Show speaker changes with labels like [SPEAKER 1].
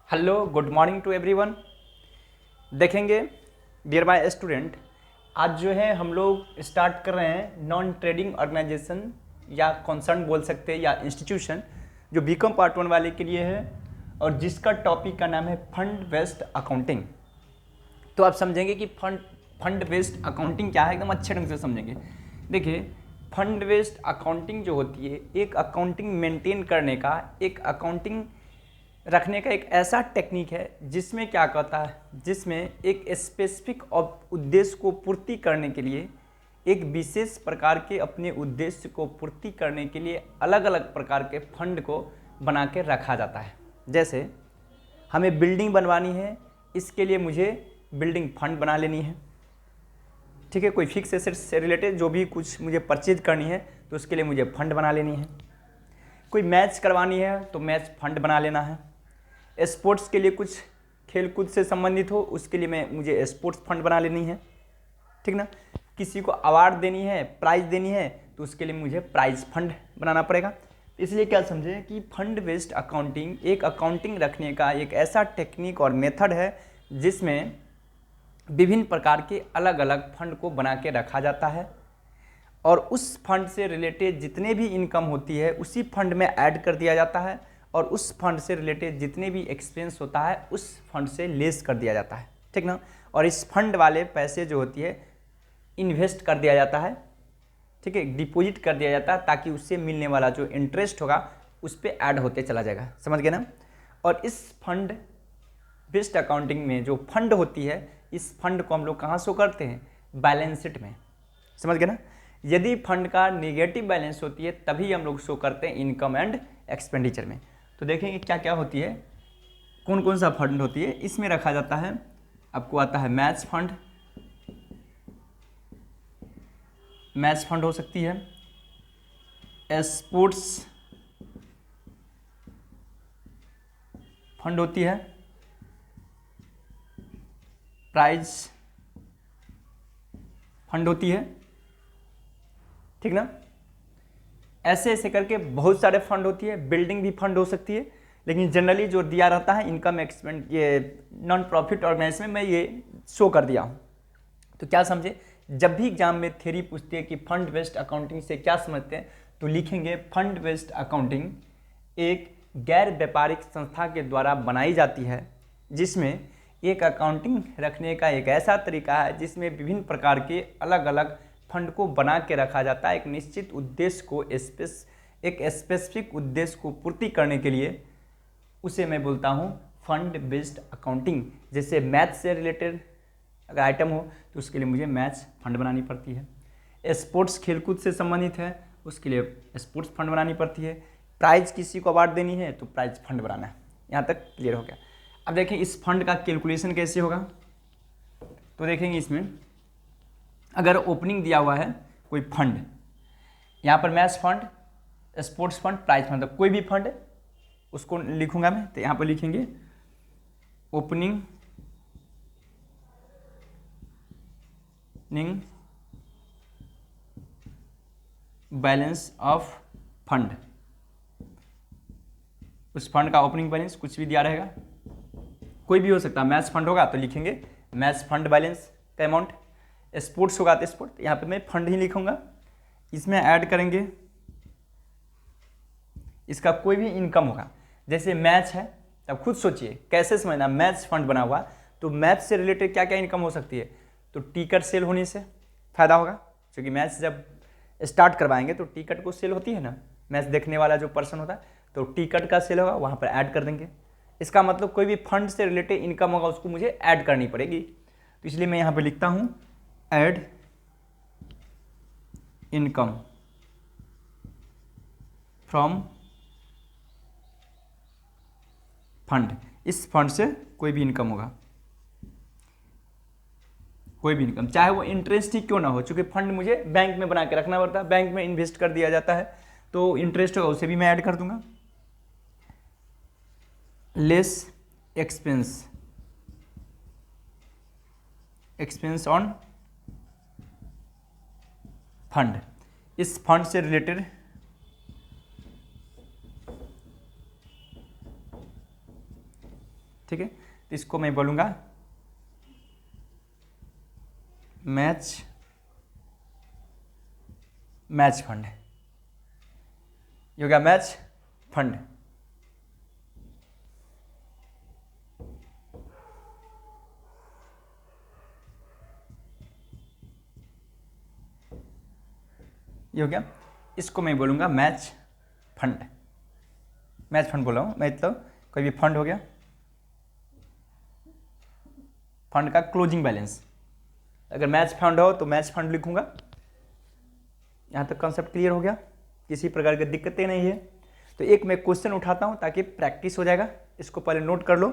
[SPEAKER 1] Hello good morning to everyone. देखेंगे dear my student, आज जो है हम लोग स्टार्ट कर रहे हैं नॉन ट्रेडिंग ऑर्गेनाइजेशन या कॉन्सर्न बोल सकते हैं या इंस्टीट्यूशन, जो बीकॉम पार्ट 1 वाले के लिए है और जिसका टॉपिक का नाम है फंड बेस्ड अकाउंटिंग। तो आप समझेंगे कि फंड बेस्ड अकाउंटिंग क्या है, एकदम अच्छे ढंग से समझेंगे। देखिए, फंड बेस्ड अकाउंटिंग जो होती है एक अकाउंटिंग मेंटेन करने का, एक अकाउंटिंग रखने का एक ऐसा टेक्निक है जिसमें क्या कहता है, जिसमें एक स्पेसिफिक उद्देश्य को पूर्ति करने के लिए, एक विशेष प्रकार के अपने उद्देश्य को पूर्ति करने के लिए अलग अलग प्रकार के फंड को बना के रखा जाता है। जैसे हमें बिल्डिंग बनवानी है, इसके लिए मुझे बिल्डिंग फंड बना लेनी है, ठीक है। कोई फिक्स एसेट से रिलेटेड जो भी कुछ मुझे परचेज करनी है तो उसके लिए मुझे फंड बना लेनी है। कोई मैच करवानी है तो मैच फंड बना लेना है। स्पोर्ट्स के लिए कुछ खेल कूद से संबंधित हो, उसके लिए मुझे स्पोर्ट्स फंड बना लेनी है, ठीक ना। किसी को अवार्ड देनी है, प्राइज़ देनी है, तो उसके लिए मुझे प्राइज़ फंड बनाना पड़ेगा। इसलिए क्या समझें कि फंड बेस्ड अकाउंटिंग एक अकाउंटिंग रखने का एक ऐसा टेक्निक और मेथड है जिसमें विभिन्न प्रकार के अलग अलग फंड को बना के रखा जाता है और उस फंड से रिलेटेड जितने भी इनकम होती है उसी फंड में ऐड कर दिया जाता है और उस फंड से रिलेटेड जितने भी एक्सपेंस होता है उस फंड से लेस कर दिया जाता है, ठीक ना। और इस फंड वाले पैसे जो होती है इन्वेस्ट कर दिया जाता है, ठीक है, डिपॉजिट कर दिया जाता है ताकि उससे मिलने वाला जो इंटरेस्ट होगा उस पर ऐड होते चला जाएगा, समझ गए ना। और इस फंड बेस्ड अकाउंटिंग में जो फंड होती है, इस फंड को हम लोग कहाँ शो करते हैं, बैलेंस शीट में, समझ गए ना। यदि फंड का नेगेटिव बैलेंस होती है तभी हम लोग शो करते हैं इनकम एंड एक्सपेंडिचर में। तो देखेंगे क्या क्या होती है, कौन कौन सा फंड होती है। इसमें रखा जाता है, आपको आता है मैच फंड, मैच फंड हो सकती है, स्पोर्ट्स फंड होती है, प्राइज फंड होती है, ठीक ना। ऐसे ऐसे करके बहुत सारे फंड होती है। बिल्डिंग भी फंड हो सकती है, लेकिन जनरली जो दिया रहता है इनकम एक्सपेंड ये नॉन प्रॉफिट ऑर्गेनाइजेशन में मैं ये शो कर दिया हूँ। तो क्या समझे, जब भी एग्जाम में थ्योरी पूछती है कि फंड बेस्ड अकाउंटिंग से क्या समझते हैं तो लिखेंगे फंड बेस्ड अकाउंटिंग एक गैर व्यापारिक संस्था के द्वारा बनाई जाती है जिसमें एक अकाउंटिंग रखने का एक ऐसा तरीका है जिसमें विभिन्न प्रकार के अलग अलग फंड को बना के रखा जाता है एक निश्चित उद्देश्य को एक स्पेसिफिक उद्देश्य को पूर्ति करने के लिए। उसे मैं बोलता हूँ फंड बेस्ड अकाउंटिंग। जैसे मैथ से रिलेटेड अगर आइटम हो तो उसके लिए मुझे मैच फंड बनानी पड़ती है। स्पोर्ट्स खेलकूद से संबंधित है उसके लिए स्पोर्ट्स फंड बनानी पड़ती है। प्राइज़ किसी को अवार्ड देनी है तो प्राइज़ फंड बनाना है। यहाँ तक क्लियर हो गया। अब देखें इस फंड का कैलकुलेशन कैसे होगा। तो देखेंगे इसमें अगर ओपनिंग दिया हुआ है कोई फंड, यहाँ पर match fund, sports fund, prize fund, तो कोई भी फंड उसको लिखूंगा मैं। तो यहाँ पर लिखेंगे ओपनिंग बैलेंस ऑफ फंड। उस फंड का ओपनिंग बैलेंस कुछ भी दिया रहेगा, कोई भी हो सकता है। मैच फंड होगा तो लिखेंगे मैच फंड बैलेंस का अमाउंट। स्पोर्ट्स होगा तो स्पोर्ट, यहाँ पे मैं फंड ही लिखूंगा। इसमें ऐड करेंगे इसका कोई भी इनकम होगा। जैसे मैच है तब खुद सोचिए कैसे समझना, मैच फंड बना हुआ तो मैच से रिलेटेड क्या क्या इनकम हो सकती है। तो टिकट सेल होने से फायदा होगा, क्योंकि मैच जब स्टार्ट करवाएंगे तो टिकट को सेल होती है ना, मैच देखने वाला जो पर्सन होता है तो टिकट का सेल होगा, वहाँ पर ऐड कर देंगे। इसका मतलब कोई भी फंड से रिलेटेड इनकम होगा उसको मुझे ऐड करनी पड़ेगी। तो इसलिए मैं यहाँ पर लिखता हूँ ऐड इनकम फ्रॉम फंड। इस फंड से कोई भी इनकम होगा, कोई भी इनकम, चाहे वो इंटरेस्ट ही क्यों ना हो, क्योंकि फंड मुझे बैंक में बना के रखना पड़ता है, बैंक में इन्वेस्ट कर दिया जाता है तो इंटरेस्ट होगा उसे भी मैं ऐड कर दूंगा। Less expense on fund. इस फंड से रिलेटेड ठीक है, तो इसको मैं बोलूँगा मैच फंड, ये हो गया मैच फंड। ये हो गया, इसको मैं बोलूँगा मैच फंड। मैच फंड बोला हूँ मैं, मतलब कोई भी फंड हो गया, फंड का क्लोजिंग बैलेंस, अगर मैच फंड हो तो मैच फंड लिखूंगा। यहाँ तक कॉन्सेप्ट क्लियर हो गया, किसी प्रकार की दिक्कतें नहीं है। तो एक मैं क्वेश्चन उठाता हूँ ताकि प्रैक्टिस हो जाएगा, इसको पहले नोट कर लो।